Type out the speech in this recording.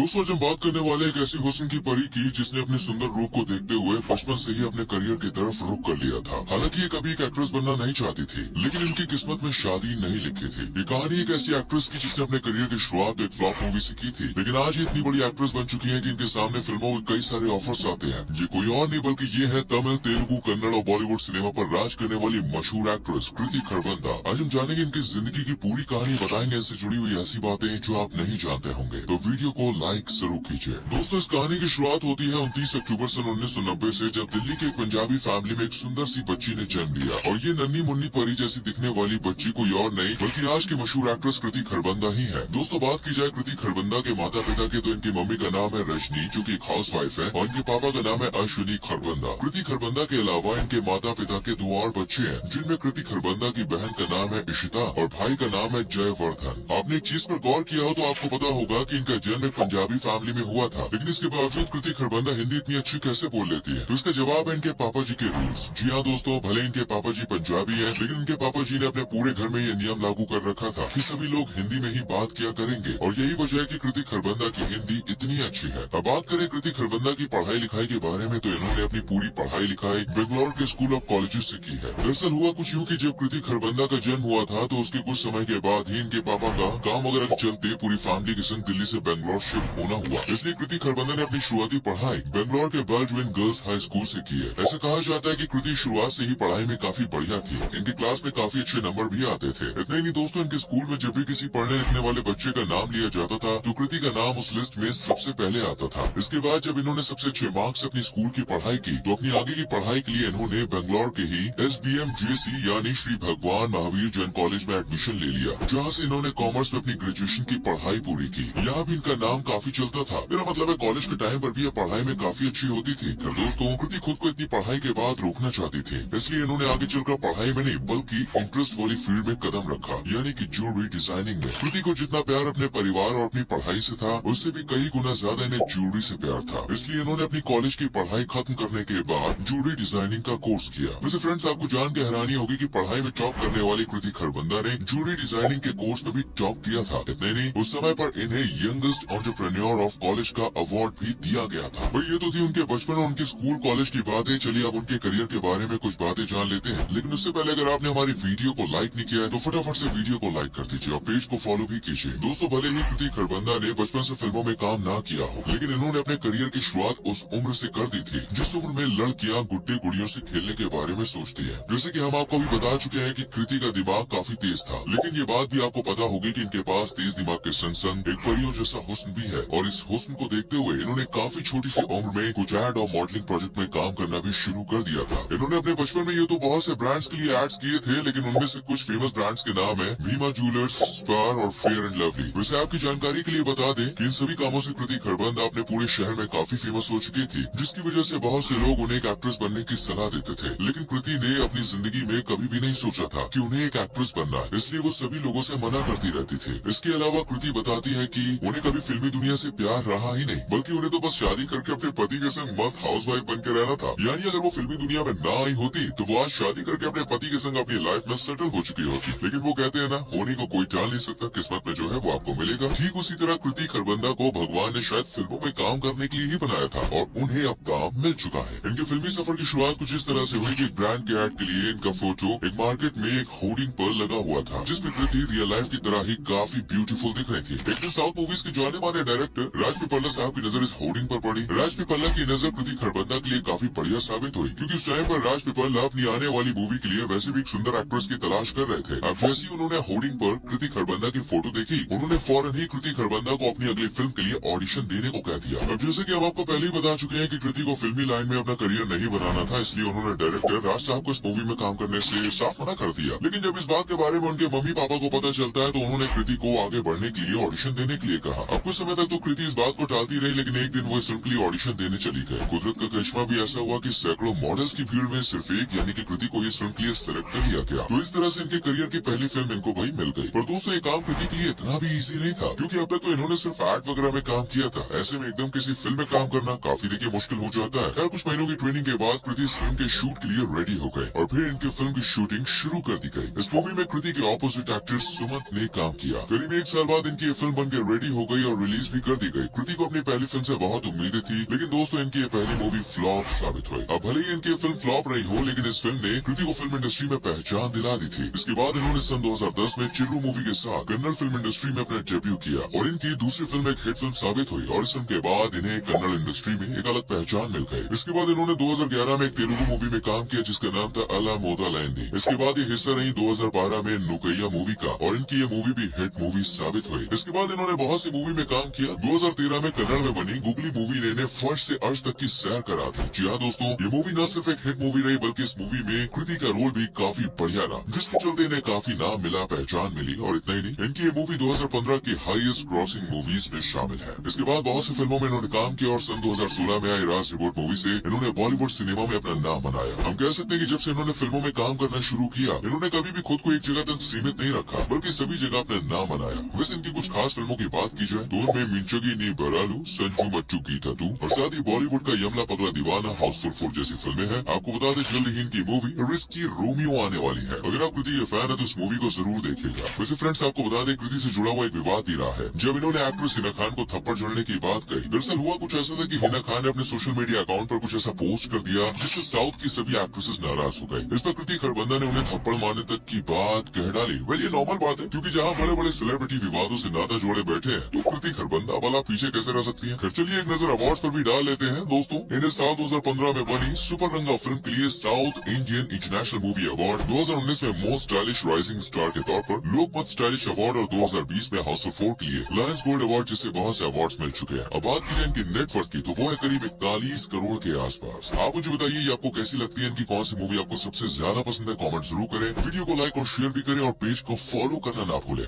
दोस्तों, आज हम बात करने वाले एक ऐसी हुस्न की परी की जिसने अपने सुंदर रूप को देखते हुए बचपन से ही अपने करियर की तरफ रुख कर लिया था। हालांकि ये कभी एक एक्ट्रेस बनना नहीं चाहती थी, लेकिन इनकी किस्मत में शादी नहीं लिखी थी। ये कहानी एक ऐसी एक्ट्रेस की जिसने अपने करियर की शुरुआत एक फ्लॉप मूवी से की थी, लेकिन आज ये इतनी बड़ी एक्ट्रेस बन चुकी है कि इनके सामने फिल्मों के कई सारे ऑफर्स आते हैं। ये कोई और नहीं बल्कि ये है तमिल, तेलुगु, कन्नड़ और बॉलीवुड सिनेमा पर राज करने वाली मशहूर एक्ट्रेस कृति खरबंदा। आज हम जानेंगे इनकी जिंदगी की पूरी कहानी, बताएंगे इससे जुड़ी हुई ऐसी बातें जो आप नहीं जानते होंगे। तो वीडियो को लाइक जरूर कीजिए। दोस्तों, इस कहानी की शुरुआत होती है 29 अक्टूबर सन 1990 से, जब दिल्ली के एक पंजाबी फैमिली में एक सुंदर सी बच्ची ने जन्म लिया। और ये नन्ही मुन्नी परी जैसी दिखने वाली बच्ची कोई और नहीं बल्कि आज की मशहूर एक्ट्रेस कृति खरबंदा ही है। दोस्तों, बात की जाए कृति खरबंदा के माता पिता की, तो इनकी मम्मी का नाम है रजनी, जो की एक हाउस वाइफ है, और इनके पापा का नाम है अश्विनी खरबंदा। कृति खरबंदा के अलावा इनके माता पिता के दो और बच्चे हैं, जिनमें कृति खरबंदा की बहन का नाम है इशिता और भाई का नाम है जयवर्धन। आपने एक चीज पर गौर किया हो तो आपको पता होगा कि इनका जन्म एक पंजाबी फैमिली में हुआ था, लेकिन इसके बावजूद कृति खरबंदा हिंदी इतनी अच्छी कैसे बोल लेती है? तो इसका जवाब है इनके पापा जी के रूल्स। जी हाँ दोस्तों, भले इनके पापा जी पंजाबी हैं, लेकिन इनके पापा जी ने अपने पूरे घर में ये नियम लागू कर रखा था कि सभी लोग हिंदी में ही बात किया करेंगे, और यही वजह है कि कृति खरबंदा की हिंदी इतनी अच्छी है। अब बात करें कृति खरबंदा की पढ़ाई लिखाई के बारे में, तो इन्होंने अपनी पूरी पढ़ाई लिखाई बेंगलोर के स्कूल ऑफ कॉलेजेस से की है। दरअसल हुआ कुछ यूँ कि जब कृति खरबंदा का जन्म हुआ था, तो उसके कुछ समय के बाद ही इनके पापा का काम वगैरह के चलते पूरी फैमिली के संग दिल्ली से बेंगलोर शिफ्ट होना हुआ। इसलिए कृति खरबंदा ने अपनी शुरुआती पढ़ाई बेंगलोर के बालजुएन गर्ल्स हाई स्कूल से की है। ऐसा कहा जाता है कि कृति शुरुआत से ही पढ़ाई में काफी बढ़िया थी। इनकी क्लास में काफी अच्छे नंबर भी आते थे। इतना ही नहीं दोस्तों, इनके स्कूल में जब भी किसी पढ़ने लिखने वाले बच्चे का नाम लिया जाता था, तो कृति का नाम उस लिस्ट में सबसे पहले आता था। इसके बाद जब इन्होंने सबसे अच्छे मार्क्स अपनी स्कूल की पढ़ाई की, तो अपनी आगे की पढ़ाई के लिए इन्होंने बेंगलोर के ही SBMJC यानी श्री भगवान महावीर जैन कॉलेज में एडमिशन ले लिया, जहाँ से इन्होंने कॉमर्स में अपनी ग्रेजुएशन की पढ़ाई पूरी की। यहाँ भी इनका नाम काफी चलता था। मेरा मतलब है कॉलेज के टाइम पर भी ये पढ़ाई में काफी अच्छी होती थी। फिर दोस्तों, कृति खुद को इतनी पढ़ाई के बाद रोकना चाहती थी, इसलिए इन्होंने आगे चलकर पढ़ाई में नहीं बल्कि इंटरेस्ट वाली फील्ड में कदम रखा, यानी कि ज्वेलरी डिजाइनिंग में। कृति को जितना प्यार अपने परिवार और अपनी पढ़ाई से था, उससे भी कई गुना ज्यादा इन्हें ज्वेलरी से प्यार था। इसलिए इन्होंने अपनी कॉलेज की पढ़ाई खत्म करने के बाद ज्वेलरी डिजाइनिंग का कोर्स किया। वैसे फ्रेंड्स, आपको जान के हैरानी होगी कि पढ़ाई में टॉप करने वाली कृति खरबंदा ने ज्वेलरी डिजाइनिंग के कोर्स में भी टॉप किया था। इतने नहीं, उस समय पर इन्हें यंगेस्ट एंटरप्रेन्योर ऑफ कॉलेज का अवार्ड भी दिया गया था। भाई, ये तो थी उनके बचपन और उनके स्कूल कॉलेज की बातें। चलिए अब उनके करियर के बारे में कुछ बातें जान लेते हैं, लेकिन उससे पहले अगर आपने हमारी वीडियो को लाइक नहीं किया है तो फटाफट से वीडियो को लाइक कर दीजिए और पेज को फॉलो भी कीजिए। दोस्तों, भले ही कृति खरबंदा ने बचपन से फिल्मों में काम ना किया हो, लेकिन इन्होंने अपने करियर की शुरुआत उस उम्र से कर दी थी जिस उम्र में लड़कियां गुड्डे गुड़ियों से खेलने के बारे में सोचती है। जैसे कि हम आपको भी बता चुके हैं कि कृति का दिमाग काफी तेज था, लेकिन ये बात भी आपको पता होगी कि इनके पास तेज दिमाग के संग संग एक परियों जैसा हुस्न भी है, और इस हुस्न को देखते हुए इन्होंने काफी छोटी सी उम्र में कुछ एड और मॉडलिंग प्रोजेक्ट में काम करना भी शुरू कर दिया था। इन्होंने अपने बचपन में ये तो बहुत से ब्रांड्स के लिए एड्स किए थे, लेकिन उनमें से कुछ फेमस ब्रांड्स के नाम है भीमा ज्वेलर्स, स्पार और फेयर एंड लवली। वैसे आपकी जानकारी के लिए बता दें कि इन सभी कामों से कृति खरबंदा अपने पूरे शहर में काफी फेमस हो चुकी थी, जिसकी वजह से बहुत से लोग उन्हें एक एक्ट्रेस बनने की सलाह देते थे। लेकिन कृति ने अपनी जिंदगी में कभी भी नहीं सोचा था कि उन्हें एक एक्ट्रेस बनना है, इसलिए वो सभी लोगों से मना करती रहती थी। इसके अलावा कृति बताती है कि उन्हें कभी फिल्मी दुनिया से प्यार रहा ही नहीं, बल्कि उन्हें तो बस शादी करके अपने पति के संग मस्त हाउसवाइफ बन के रहना था। यानी अगर वो फिल्मी दुनिया में ना आई होती तो वो आज शादी करके अपने पति के संग अपनी लाइफ में सेटल हो चुकी होती। लेकिन वो कहते हैं ना, होने को कोई टाल नहीं सकता, किस्मत में जो है वो आपको मिलेगा। ठीक उसी तरह कृति खरबंदा को भगवान ने शायद फिल्मों में काम करने के लिए ही बनाया था, और उन्हें अब काम मिल चुका है। इनके फिल्मी सफर की शुरुआत कुछ इस तरह से हुई कि ब्रांड के एड के लिए इनका फोटो एक मार्केट में एक होर्डिंग पर लगा हुआ था, जिसमें कृति रियल लाइफ की तरह ही काफी ब्यूटीफुल दिख रही थी। एक दिन साउथ मूवीज के जाने माने डायरेक्टर राज पीपल्ला साहब की नजर इस होर्डिंग पर पड़ी। राज पीपल्ला की नजर कृति खरबंदा के लिए काफी बढ़िया साबित हुई, क्योंकि उस टाइम पर राज पीपल्ला अपनी आने वाली मूवी के लिए वैसे भी एक सुंदर एक्ट्रेस की तलाश कर रहे थे। अब जैसे ही उन्होंने होर्डिंग पर कृति खरबंदा की फोटो देखी, उन्होंने फौरन ही कृति खरबंदा को अपनी अगली फिल्म के लिए ऑडिशन देने को कह दिया। अब जैसे कि हम आपको पहले ही बता चुके हैं कि कृति को फिल्मी लाइन में अपना करियर नहीं बनाना था, इसलिए उन्होंने डायरेक्टर राज साहब को इस मूवी में काम करने से साफ मना कर दिया। लेकिन जब इस बात के बारे में उनके मम्मी पापा को पता चलता है, तो उन्होंने कृति को आगे बढ़ने के लिए ऑडिशन देने के लिए कहा। अब कुछ समय तक तो कृति इस बात को टालती रही, लेकिन एक दिन वो इस फिल्म के लिए ऑडिशन देने चली गई। कुदरत का करिश्मा भी ऐसा हुआ कि सैकड़ों मॉडल्स की भीड़ में सिर्फ एक यानी कि कृति को इस फिल्म के लिए सिलेक्ट कर लिया गया। तो इस तरह से इनके करियर की पहली फिल्म इनको भाई मिल गई। पर दोस्तों, ये काम कृति के लिए इतना भी इजी नहीं था, क्योंकि अब तक तो इन्होंने सिर्फ एड वगैरह में काम किया था। ऐसे में एकदम किसी फिल्म में काम करना काफी देखिए मुश्किल हो जाता है। खैर, कुछ महीनों की ट्रेनिंग के बाद कृति इस फिल्म के शूट के लिए रेडी हो गए, और फिर इनके फिल्म की शूटिंग शुरू कर दी गई। इस मूवी में कृति के ऑपोजिट एक्टर सुमंत ने काम किया। करीब एक साल बाद इनकी ये फिल्म बनकर रेडी हो गई और रिलीज भी कर दी गई। कृति को अपनी पहली फिल्म से बहुत उम्मीदें थी, लेकिन दोस्तों इनकी ये पहली मूवी फ्लॉप साबित हुई। अब भले ही इनकी फिल्म फ्लॉप रही हो, लेकिन इस फिल्म ने कृति को फिल्म इंडस्ट्री में पहचान दिला दी थी। इसके बाद इन्होंने सन 2010 में चिर्रू मूवी के साथ कन्नड़ फिल्म इंडस्ट्री में अपना डेब्यू किया और इनकी दूसरी फिल्म एक हिट फिल्म साबित हुई और इस फिल्म के बाद इन्हें कन्नड़ इंडस्ट्री में एक अलग पहचान मिल गई। इसके बाद इन्होंने 2011 में एक तेलुगु मूवी में काम किया जिसका नाम था अला मोदा लैंडी। इसके बाद ये हिस्सा रही 2012 में नुकैया मूवी का और इनकी ये मूवी भी हिट मूवी साबित हुई। इसके बाद इन्होंने बहुत सी मूवी में काम किया। 2013 में कन्नड़ में बनी गुगली मूवी ने इन्हें फर्स्ट से अर्श तक की सैर करा दी। जी हाँ दोस्तों, ये मूवी न सिर्फ एक हिट मूवी रही बल्कि इस मूवी में कृति का रोल भी काफी बढ़िया रहा, जिसके चलते इन्हें काफी नाम मिला, पहचान मिली। और इतना ही नहीं, इनकी ये मूवी 2015 की हाईएस्ट क्रॉसिंग मूवीज में शामिल है। इसके बाद बहुत सी फिल्मों में इन्होंने काम किया और सन 2016 में आई राज रिपोर्ट मूवी से इन्होंने बॉलीवुड सिनेमा में अपना नाम बनाया। हम कह सकते हैं कि जब से इन्होंने फिल्मों में काम करना शुरू किया, इन्होंने कभी भी खुद को एक जगह तक सीमित नहीं रखा, बल्कि सभी जगह अपना नाम बनाया। वैसे इनकी कुछ खास फिल्मों की बात की जाए तो उनमें मिंचगी नी बरालू, संजू मच्चू गीता तू और साथ ही बॉलीवुड का यमला पगला दीवाना, हाउसफुल 4 जैसी फिल्में हैं। आपको बता दें जल्द ही इनकी मूवी रिस्की रोमियो आने वाली है। अगर आप कृति के फैन है तो इस मूवी को जरूर देखिएगा। वैसे फ्रेंड्स, आपको बता दें कृति से जुड़ा हुआ एक विवाद भी रहा है जब इन्होंने एक्ट्रेस हिना खान को थप्पड़ जड़ने की बात कही। दरअसल हुआ कुछ ऐसा था कि हिना खान ने अपने सोशल मीडिया अकाउंट पर कुछ ऐसा पोस्ट कर दिया जिससे साउथ की सभी एक्ट्रेसेस नाराज हो गए। इस पर कृति खरबंदा ने उन्हें थप्पड़ मारने तक की बात कह डाली। वेल, ये नॉर्मल बात है क्योंकि जहाँ बड़े बड़े सेलिब्रिटी विवादों से नाता जोड़े बैठे हैं तो कृति खरबंदा भला पीछे कैसे रह सकती है। खैर चलिए एक नजर अवार्ड्स पर भी डाल लेते हैं दोस्तों। इन्हें साल 2015 में बनी सुपर रंगा फिल्म के लिए south Indian international movie award, 2019 में मोस्ट स्टाइलिश राइजिंग स्टार के तौर पर लोकमत स्टाइलिश अवार्ड और 2020 में हाउसफुल 4 के लिए लायंस गोल्ड अवार्ड जैसे बहुत से अवार्ड्स मिल चुके हैं। अब बात की जाए इनकी नेटवर्थ की तो वो है करीब 41 करोड़ के आसपास। आप मुझे बताइए ये आपको कैसी लगती है, इनकी कौन सी मूवी आपको सबसे ज्यादा पसंद है? कमेंट जरूर करें, वीडियो को लाइक और शेयर भी करें और पेज को फॉलो करना ना भूलें।